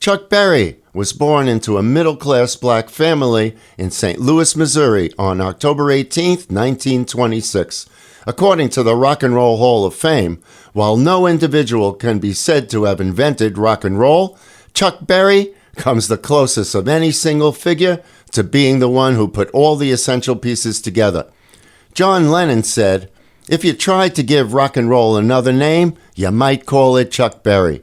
Chuck Berry was born into a middle-class black family in St. Louis, Missouri on October 18, 1926. According to the Rock and Roll Hall of Fame, while no individual can be said to have invented rock and roll, Chuck Berry comes the closest of any single figure to being the one who put all the essential pieces together. John Lennon said, "If you tried to give rock and roll another name, you might call it Chuck Berry."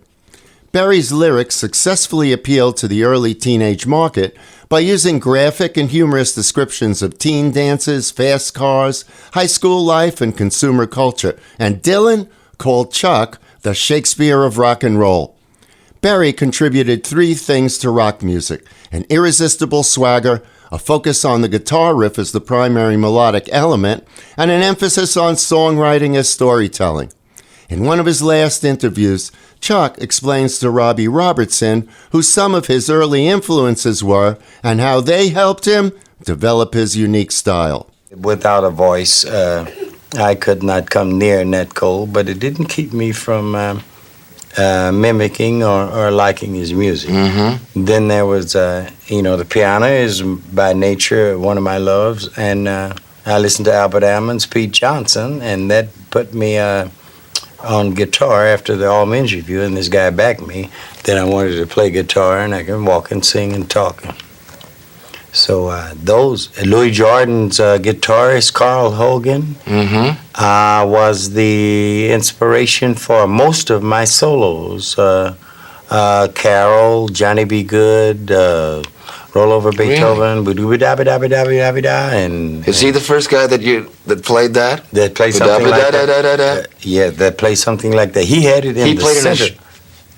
Berry's lyrics successfully appealed to the early teenage market by using graphic and humorous descriptions of teen dances, fast cars, high school life, and consumer culture, and Dylan called Chuck the Shakespeare of rock and roll. Berry contributed three things to rock music: an irresistible swagger, a focus on the guitar riff as the primary melodic element, and an emphasis on songwriting as storytelling. In one of his last interviews, Chuck explains to Robbie Robertson who some of his early influences were and how they helped him develop his unique style. Without a voice, I could not come near Nat Cole, but it didn't keep me from mimicking or liking his music. Mm-hmm. Then there was, the piano is by nature one of my loves, and I listened to Albert Hammond's Pete Johnson, and that put me on guitar after the All Men's Review, and this guy backed me. Then I wanted to play guitar, and I could walk and sing and talk. So those, Louis Jordan's guitarist, Carl Hogan, was the inspiration for most of my solos. Carol, Johnny B. Goode, Roll Over Beethoven, and is he the first guy that played that? That played something like that. Yeah, that played something like that. He had it in the center.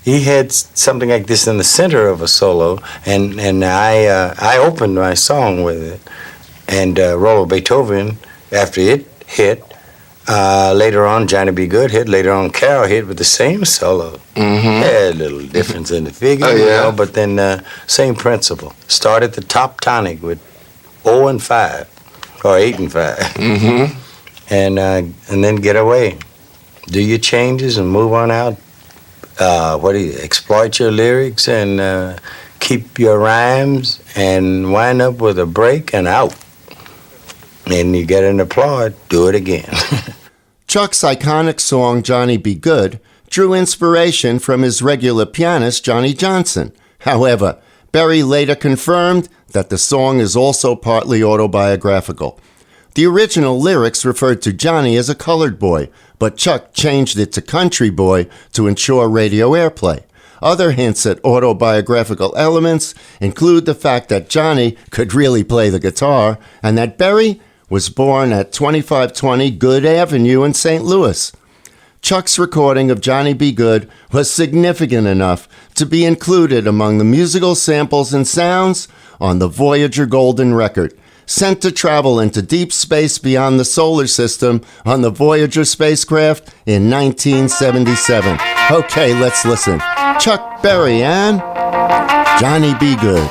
He had something like this in the center of a solo, and I opened my song with it. And Roll Over Beethoven, after it hit, later on Johnny B. Goode hit, later on Carol hit with the same solo. Mm-hmm. Had a little difference in the figure, but then same principle. Start at the top tonic with 0 and 5, or 8 and 5, and then get away. Do your changes and move on out. Exploit your lyrics and keep your rhymes and wind up with a break and out. And you get an applaud, do it again. Chuck's iconic song, Johnny B. Goode, drew inspiration from his regular pianist, Johnny Johnson. However, Berry later confirmed that the song is also partly autobiographical. The original lyrics referred to Johnny as a colored boy, but Chuck changed it to country boy to ensure radio airplay. Other hints at autobiographical elements include the fact that Johnny could really play the guitar and that Berry was born at 2520 Goode Avenue in St. Louis. Chuck's recording of Johnny B. Goode was significant enough to be included among the musical samples and sounds on the Voyager Golden Record, sent to travel into deep space beyond the solar system on the Voyager spacecraft in 1977. Okay, let's listen. Chuck Berry and Johnny B. Goode.